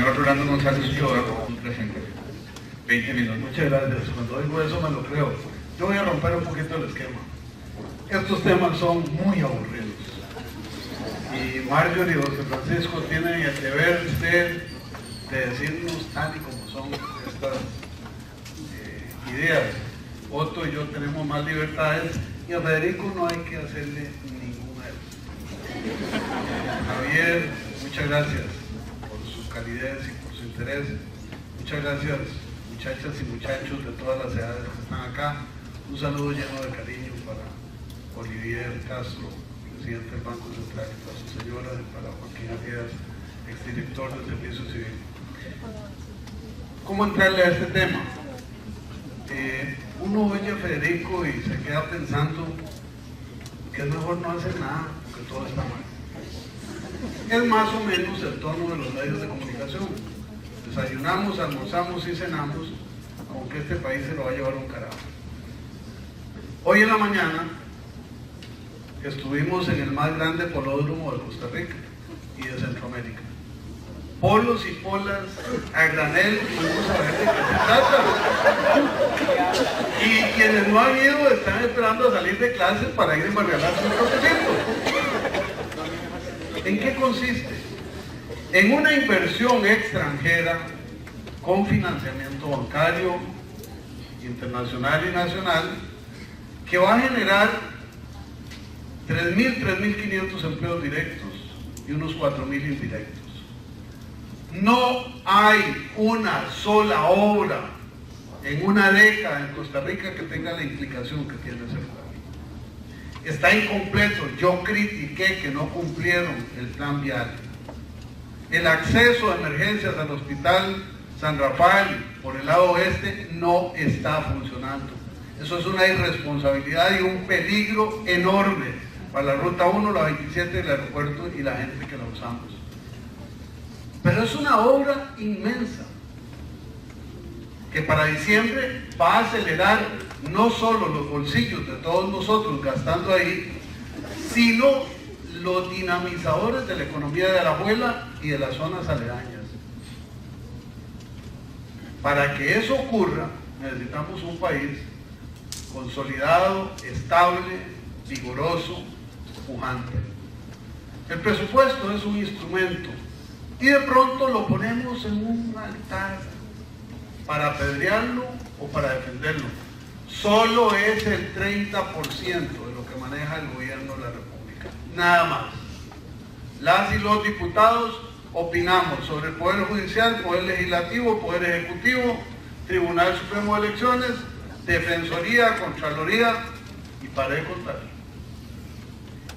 Señor Rolando González Quiroga, presente. 20 minutos. Muchas gracias. Cuando digo eso me lo creo. Yo voy a romper un poquito el esquema. Estos temas son muy aburridos. Y Marjorie y José Francisco tienen el deber de decirnos tal y como son estas ideas. Otto y yo tenemos más libertades y a Federico no hay que hacerle ninguna de ellas. Javier, muchas gracias por su calidez y por su interés. Muchas gracias, muchachas y muchachos de todas las edades que están acá. Un saludo lleno de cariño para Olivier Castro, presidente del Banco Central, y para su señora, y para Joaquín Arias, exdirector del Servicio Civil. ¿Cómo entrarle a este tema? Uno oye a Federico y se queda pensando que es mejor no hacer nada, porque todo está mal. Es más o menos el tono de los medios de comunicación. Desayunamos, almorzamos y cenamos con que este país se lo va a llevar un carajo. Hoy en la mañana estuvimos en el más grande polódromo de Costa Rica y de Centroamérica. Polos y polas a granel, vamos a ver de qué se trata. Y quienes no han ido están esperando a salir de clases para ir a embargarse un propósito. ¿En qué consiste? En una inversión extranjera con financiamiento bancario, internacional y nacional, que va a generar 3.500 empleos directos y unos 4.000 indirectos. No hay una sola obra en una década en Costa Rica que tenga la implicación que tiene ese plan. Está incompleto. Yo critiqué que no cumplieron el plan vial. El acceso de emergencias al hospital San Rafael por el lado oeste no está funcionando. Eso es una irresponsabilidad y un peligro enorme para la Ruta 1, la 27 del aeropuerto y la gente que la usamos. Pero es una obra inmensa que para diciembre va a acelerar no solo los bolsillos de todos nosotros gastando ahí, sino los dinamizadores de la economía de Alajuela y de las zonas aledañas. Para que eso ocurra, necesitamos un país consolidado, estable, vigoroso, pujante. El presupuesto es un instrumento y de pronto lo ponemos en un altar para apedrearlo o para defenderlo. Solo es el 30% de lo que maneja el gobierno de la República, nada más. Las y los diputados opinamos sobre el Poder Judicial, Poder Legislativo, Poder Ejecutivo, Tribunal Supremo de Elecciones, Defensoría, Contraloría y para de contar.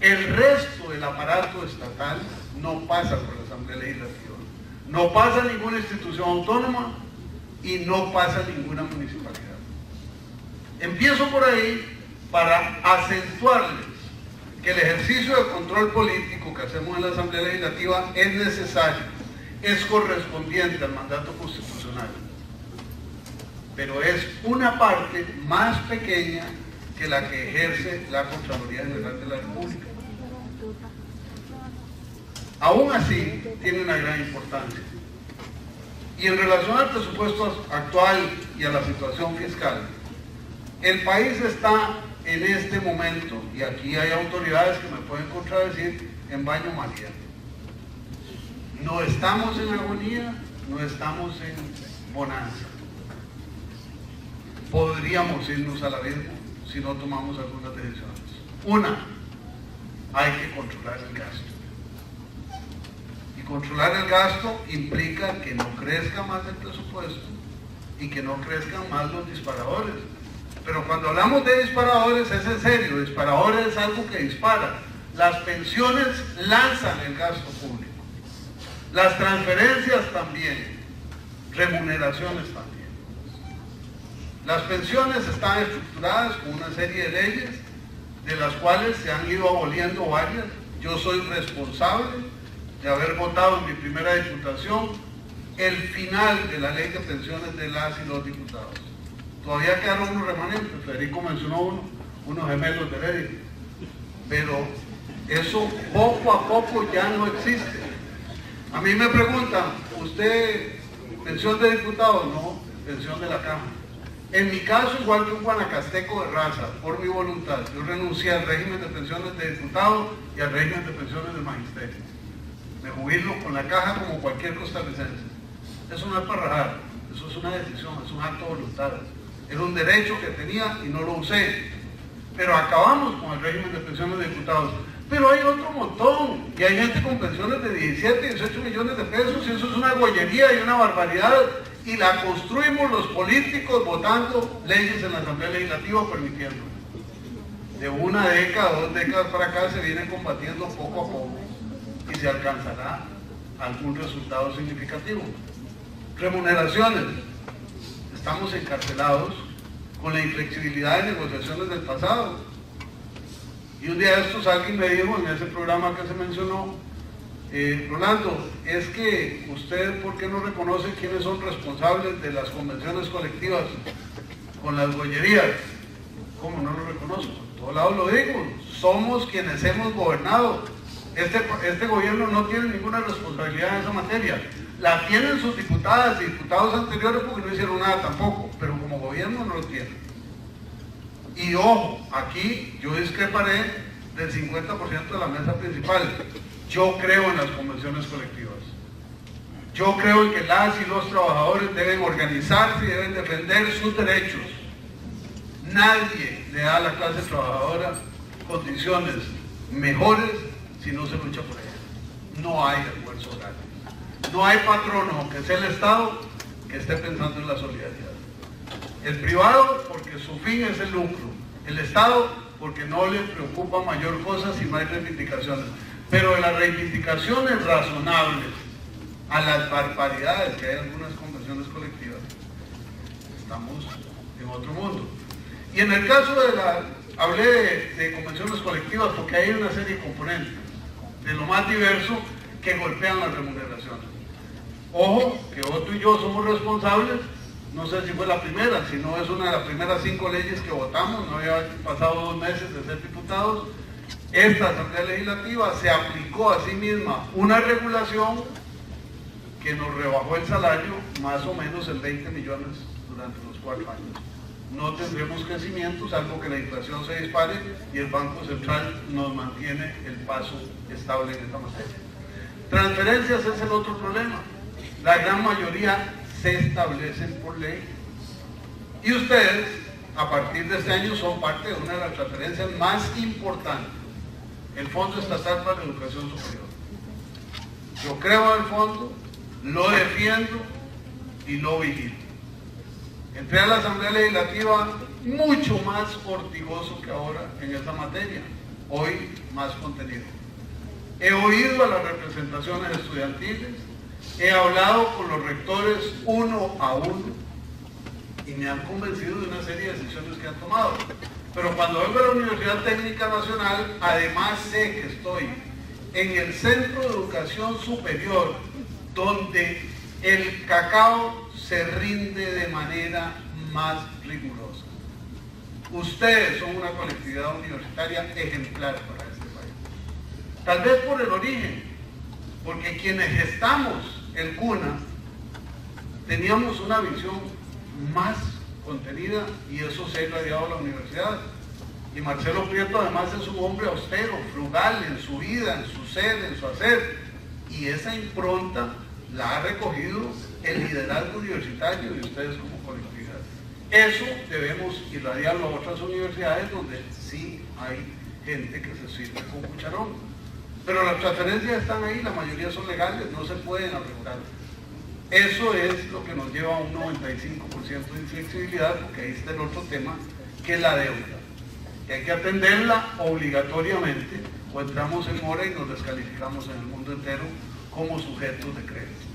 El resto del aparato estatal no pasa por la Asamblea Legislativa, no pasa ninguna institución autónoma y no pasa ninguna municipalidad. Empiezo por ahí para acentuarles que el ejercicio de control político que hacemos en la Asamblea Legislativa es necesario, es correspondiente al mandato constitucional, pero es una parte más pequeña que la que ejerce la Contraloría General de la República. Aún así, tiene una gran importancia. Y en relación al presupuesto actual y a la situación fiscal, el país está en este momento, y aquí hay autoridades que me pueden contradecir, en baño María. No estamos en agonía, no estamos en bonanza. Podríamos irnos a la vida si no tomamos algunas decisiones. Una, hay que controlar el gasto. Y controlar el gasto implica que no crezca más el presupuesto y que no crezcan más los disparadores. Pero cuando hablamos de disparadores es en serio, disparadores es algo que dispara. Las pensiones lanzan el gasto público, las transferencias también, remuneraciones también. Las pensiones están estructuradas con una serie de leyes, de las cuales se han ido aboliendo varias. Yo soy responsable de haber votado en mi primera diputación el final de la ley de pensiones de las y los diputados. Todavía quedaron unos remanentes, Federico mencionó unos gemelos de Heredia, pero eso poco a poco ya no existe. A mí me preguntan, ¿usted pensión de diputado? No, pensión de la Caja. En mi caso, igual que un guanacasteco de raza, por mi voluntad, yo renuncié al régimen de pensiones de diputado y al régimen de pensiones de magisterio. Me jubilo con la Caja como cualquier costarricense. Eso no es para rajar, eso es una decisión, es un acto de voluntad. Era un derecho que tenía y no lo usé. Pero acabamos con el régimen de pensiones de diputados. Pero hay otro montón, y hay gente con pensiones de 17, 18 millones de pesos, y eso es una gollería y una barbaridad, y la construimos los políticos votando leyes en la Asamblea Legislativa permitiendo. De una década, 2 décadas para acá se viene combatiendo poco a poco, y se alcanzará algún resultado significativo. Remuneraciones. Estamos encarcelados con la inflexibilidad de negociaciones del pasado. Y un día de estos alguien me dijo en ese programa que se mencionó, Rolando, es que usted, ¿por qué no reconoce quiénes son responsables de las convenciones colectivas con las gollerías? ¿Cómo no lo reconozco? En todos lados lo digo, somos quienes hemos gobernado. Este gobierno no tiene ninguna responsabilidad en esa materia. La tienen sus diputadas y diputados anteriores porque no hicieron nada tampoco, pero como gobierno no lo tienen. Y ojo, aquí yo discreparé del 50% de la mesa principal. Yo creo en las convenciones colectivas. Yo creo en que las y los trabajadores deben organizarse y deben defender sus derechos. Nadie le da a la clase trabajadora condiciones mejores si no se lucha por ellas. No hay esfuerzo gratis. No hay patrono, que sea el Estado, que esté pensando en la solidaridad. El privado, porque su fin es el lucro. El Estado, porque no le preocupa mayor cosa si no hay reivindicaciones. Pero de las reivindicaciones razonables a las barbaridades que hay en algunas convenciones colectivas, estamos en otro mundo. Y en el caso hablé de convenciones colectivas porque hay una serie de componentes de lo más diverso que golpean las remuneraciones. Ojo, que Otto y yo somos responsables. No sé si fue la primera, si no es una de las primeras 5 leyes que votamos, no había pasado 2 meses de ser diputados. Esta Asamblea Legislativa se aplicó a sí misma una regulación que nos rebajó el salario más o menos en 20 millones durante los 4 años. No tendremos crecimiento, salvo que la inflación se dispare y el Banco Central nos mantiene el paso estable en esta materia. Transferencias es el otro problema. La gran mayoría se establecen por ley. Y ustedes, a partir de este año, son parte de una de las transferencias más importantes, el Fondo Estatal para la Educación Superior. Yo creo en el fondo, lo defiendo y lo vigilo. Entré a la Asamblea Legislativa mucho más ortigoso que ahora en esta materia, hoy más contenido. He oído a las representaciones estudiantiles, he hablado con los rectores uno a uno y me han convencido de una serie de decisiones que han tomado. Pero cuando vengo a la Universidad Técnica Nacional, además sé que estoy en el Centro de Educación Superior, donde el cacao se rinde de manera más rigurosa. Ustedes son una colectividad universitaria ejemplar para este país. Tal vez por el origen, porque quienes gestamos el CUNA teníamos una visión más contenida y eso se ha irradiado a la universidad. Y Marcelo Prieto además es un hombre austero, frugal en su vida, en su ser, en su hacer. Y esa impronta la ha recogido el liderazgo universitario de ustedes como colectividad. Eso debemos irradiarlo a otras universidades donde sí hay gente que se sirve con cucharón. Pero las transferencias están ahí, la mayoría son legales, no se pueden arreglar. Eso es lo que nos lleva a un 95% de inflexibilidad, porque ahí está el otro tema, que es la deuda. Que hay que atenderla obligatoriamente, o entramos en mora y nos descalificamos en el mundo entero como sujetos de crédito.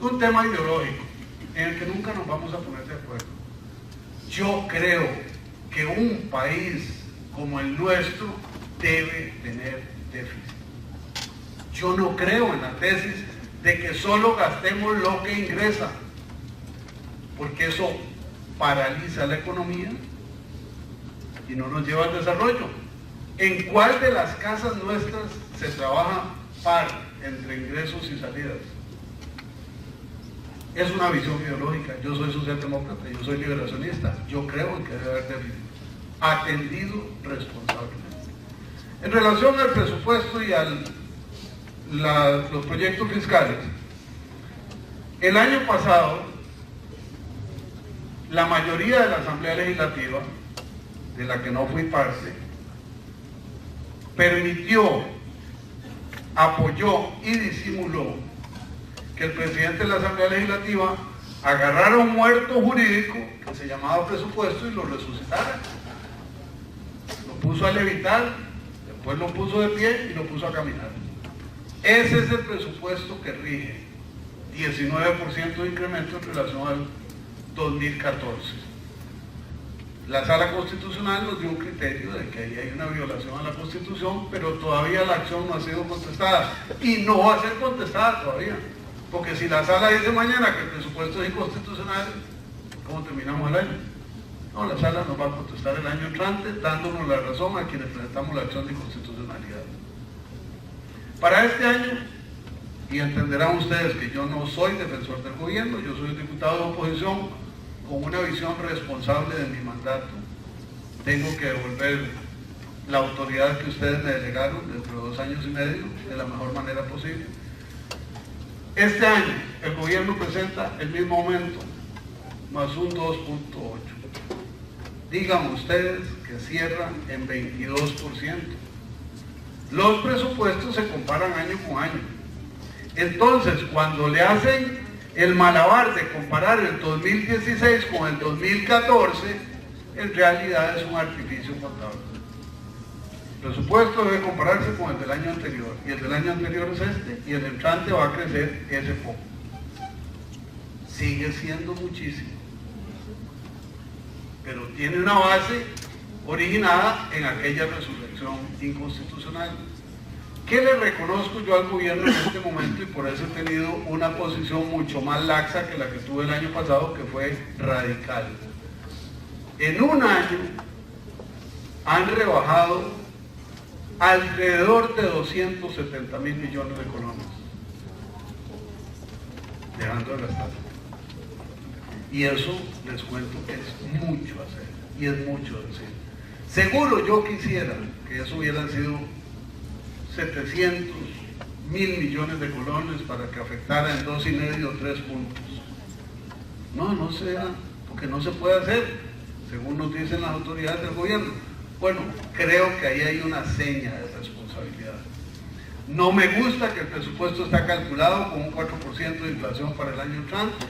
Un tema ideológico, en el que nunca nos vamos a poner de acuerdo. Yo creo que un país como el nuestro debe tener déficit. Yo no creo en la tesis de que solo gastemos lo que ingresa, porque eso paraliza la economía y no nos lleva al desarrollo. ¿En cuál de las casas nuestras se trabaja par? entre ingresos y salidas. Es una visión ideológica. Yo soy socialdemócrata, yo soy liberacionista, yo creo en que debe haber déficit atendido responsablemente. En relación al presupuesto y a los proyectos fiscales, el año pasado la mayoría de la Asamblea Legislativa, de la que no fui parte, permitió, apoyó y disimuló que el presidente de la Asamblea Legislativa agarrara un muerto jurídico que se llamaba presupuesto y lo resucitara. Lo puso a levitar, después lo puso de pie y lo puso a caminar. Ese es el presupuesto que rige 19% de incremento en relación al 2014. La Sala Constitucional nos dio un criterio de que ahí hay una violación a la Constitución, pero todavía la acción no ha sido contestada y no va a ser contestada todavía, porque si la Sala dice mañana que el presupuesto es inconstitucional, ¿cómo terminamos el año? No, la Sala nos va a contestar el año entrante dándonos la razón a quienes presentamos la acción de inconstitucionalidad. Para este año, y entenderán ustedes que yo no soy defensor del gobierno, yo soy diputado de oposición con una visión responsable de mi mandato. Tengo que devolver la autoridad que ustedes me delegaron dentro de 2 años y medio de la mejor manera posible. Este año el gobierno presenta el mismo aumento, más un 2.8. Digan ustedes que cierran en 22%. Los presupuestos se comparan año con año. Entonces, cuando le hacen el malabar de comparar el 2016 con el 2014, en realidad es un artificio contable. El presupuesto debe compararse con el del año anterior, y el del año anterior es este, y el entrante va a crecer ese poco. Sigue siendo muchísimo, pero tiene una base originada en aquella resurrección inconstitucional. ¿Qué le reconozco yo al gobierno en este momento? Y por eso he tenido una posición mucho más laxa que la que tuve el año pasado, que fue radical. En un año han rebajado alrededor de 270.000 millones de colones, dejando de gastar. Y eso, les cuento, es mucho hacer, y es mucho decir. Seguro yo quisiera que eso hubieran sido 700.000 millones de colones para que afectara en 2,5 o 3 puntos. No se da, porque no se puede hacer, según nos dicen las autoridades del gobierno. Bueno, creo que ahí hay una seña de responsabilidad. No me gusta que el presupuesto está calculado con un 4% de inflación para el año entrante,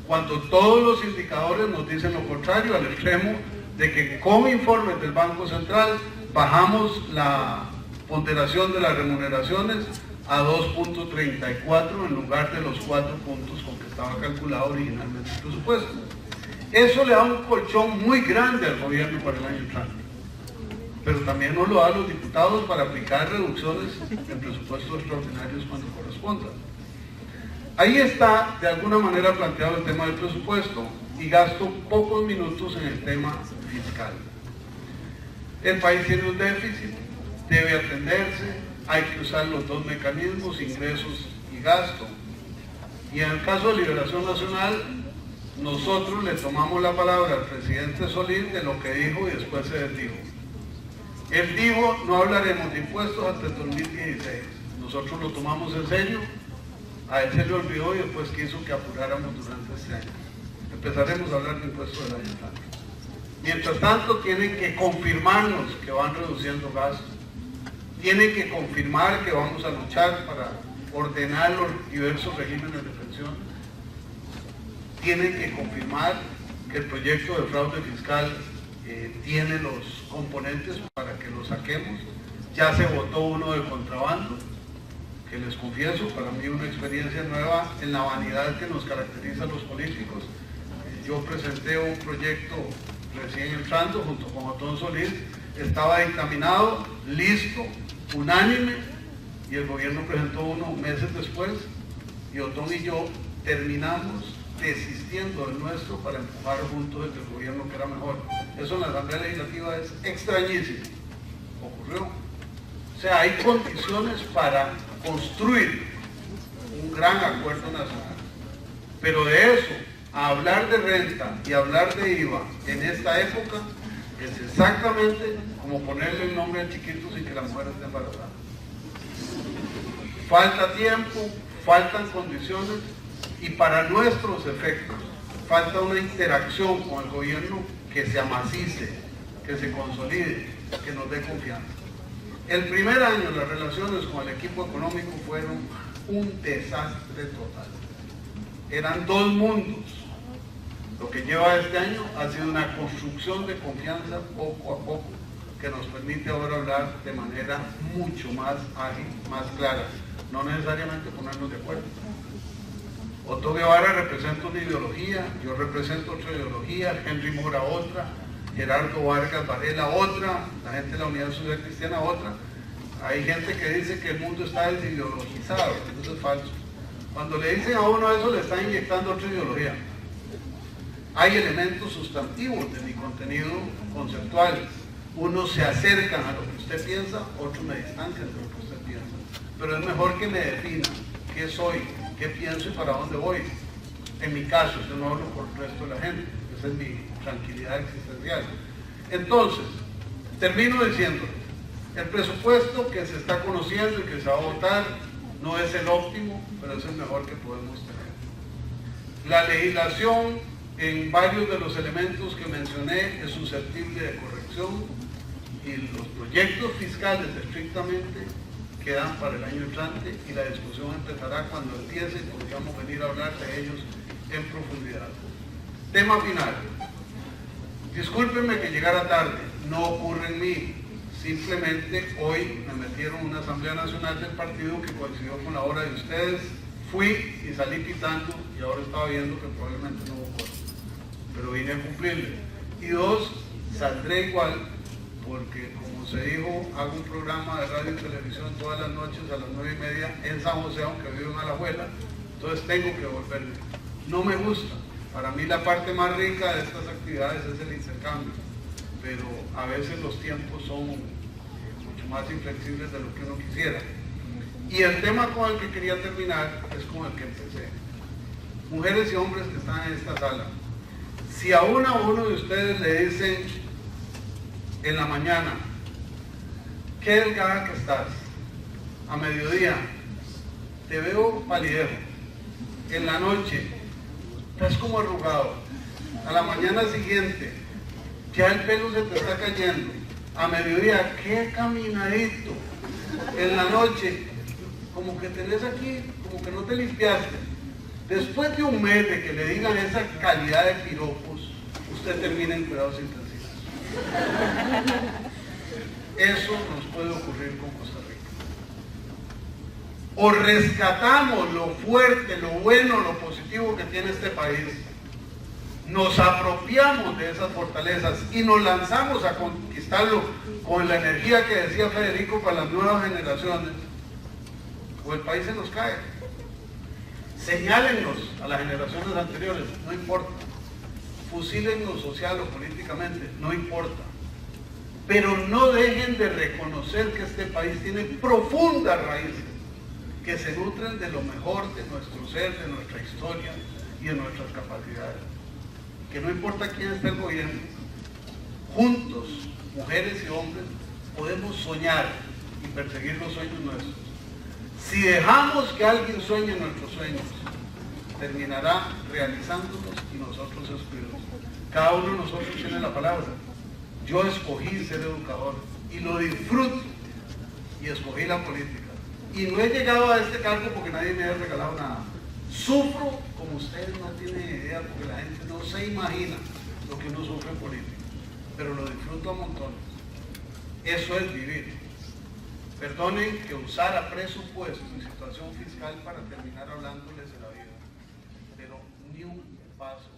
cuando todos los indicadores nos dicen lo contrario, al extremo de que con informes del Banco Central bajamos la ponderación de las remuneraciones a 2.34 en lugar de los 4 puntos con que estaba calculado originalmente el presupuesto. Eso le da un colchón muy grande al gobierno para el año entrante, pero también nos lo da a los diputados para aplicar reducciones en presupuestos extraordinarios cuando correspondan. Ahí está de alguna manera planteado el tema del presupuesto y gasto pocos minutos en el tema fiscal. El país tiene un déficit, debe atenderse, hay que usar los 2 mecanismos, ingresos y gasto. Y en el caso de Liberación Nacional, nosotros le tomamos la palabra al presidente Solís de lo que dijo y después se desdijo. Él dijo, no hablaremos de impuestos hasta el 2016. Nosotros lo tomamos en serio, a él se le olvidó y después quiso que apuráramos durante este año. Empezaremos a hablar de impuestos del año entrante. Mientras tanto, tienen que confirmarnos que van reduciendo gastos. Tienen que confirmar que vamos a luchar para ordenar los diversos regímenes de pensiones. Tienen que confirmar que el proyecto de fraude fiscal tiene los componentes para que lo saquemos. Ya se votó uno de contrabando, que les confieso, para mí una experiencia nueva en la vanidad que nos caracteriza a los políticos. Yo presenté un proyecto recién entrando junto con Otón Solís, estaba dictaminado, listo, unánime, y el gobierno presentó uno meses después, y Otón y yo terminamos desistiendo del nuestro para empujar juntos el del gobierno que era mejor. Eso en la Asamblea Legislativa es extrañísimo. Ocurrió. O sea, hay condiciones para construir gran acuerdo nacional. Pero de eso, a hablar de renta y hablar de IVA en esta época, es exactamente como ponerle el nombre al chiquito sin que la mujer esté embarazada. Falta tiempo, faltan condiciones y para nuestros efectos falta una interacción con el gobierno que se amacice, que se consolide, que nos dé confianza. El primer año las relaciones con el equipo económico fueron un desastre total. Eran dos mundos. Lo que lleva este año ha sido una construcción de confianza poco a poco, que nos permite ahora hablar de manera mucho más ágil, más clara, no necesariamente ponernos de acuerdo. Otto Guevara representa una ideología, yo represento otra ideología, Henry Mora otra, Gerardo Vargas Varela otra, la gente de la Unidad Social Cristiana otra. Hay gente que dice que el mundo está desideologizado, eso es falso. Cuando le dicen a uno eso, le están inyectando otra ideología. Hay elementos sustantivos de mi contenido conceptual. Unos se acercan a lo que usted piensa, otros me distancian de lo que usted piensa. Pero es mejor que me defina qué soy, qué pienso y para dónde voy. En mi caso, yo no hablo por el resto de la gente. Esa es mi tranquilidad existencial. Entonces, termino diciendo, el presupuesto que se está conociendo y que se va a votar no es el óptimo, pero es el mejor que podemos tener. La legislación en varios de los elementos que mencioné es susceptible de corrección y los proyectos fiscales estrictamente quedan para el año entrante y la discusión empezará cuando empiece y podríamos venir a hablar de ellos en profundidad. Tema final. Discúlpenme que llegara tarde, no ocurre en mí. Simplemente hoy me metieron en una Asamblea Nacional del partido que coincidió con la hora de ustedes. Fui y salí pitando y ahora estaba viendo que probablemente no hubo cosa. Pero vine a cumplirle. Y dos, saldré igual porque, como se dijo, hago un programa de radio y televisión todas las noches a las 9:30 en San José, aunque vivo en Alajuela, entonces tengo que volverme. No me gusta. Para mí la parte más rica de estas actividades es el intercambio, pero a veces los tiempos son mucho más inflexibles de lo que uno quisiera. Y el tema con el que quería terminar es con el que empecé. Mujeres y hombres que están en esta sala, si a uno de ustedes le dicen en la mañana, qué delgada que estás, a mediodía, te veo palidejo, en la noche, estás como arrugado, a la mañana siguiente, ya el pelo se te está cayendo, a mediodía, qué caminadito, en la noche, como que tenés aquí, como que no te limpiaste. Después de un mes de que le digan esa calidad de piropos, usted termina en cuidados intensivos. Eso nos puede ocurrir con Costa Rica. O rescatamos lo fuerte, lo bueno, lo positivo que tiene este país, nos apropiamos de esas fortalezas y nos lanzamos a conquistarlo con la energía que decía Federico para las nuevas generaciones, o el país se nos cae. Señálennos a las generaciones anteriores, no importa. Fusílennos social o políticamente, no importa. Pero no dejen de reconocer que este país tiene profundas raíces que se nutren de lo mejor de nuestro ser, de nuestra historia y de nuestras capacidades. Que no importa quién esté el gobierno, juntos, mujeres y hombres, podemos soñar y perseguir los sueños nuestros. Si dejamos que alguien sueñe nuestros sueños, terminará realizándolos y nosotros excluidos. Cada uno de nosotros tiene la palabra. Yo escogí ser educador y lo disfruto y escogí la política. Y no he llegado a este cargo porque nadie me haya regalado nada. Sufro como ustedes no tienen idea porque la gente no se imagina lo que uno sufre en política. Pero lo disfruto a montones. Eso es vivir. Perdonen que usara presupuesto y situación fiscal para terminar hablándoles de la vida, pero ni un paso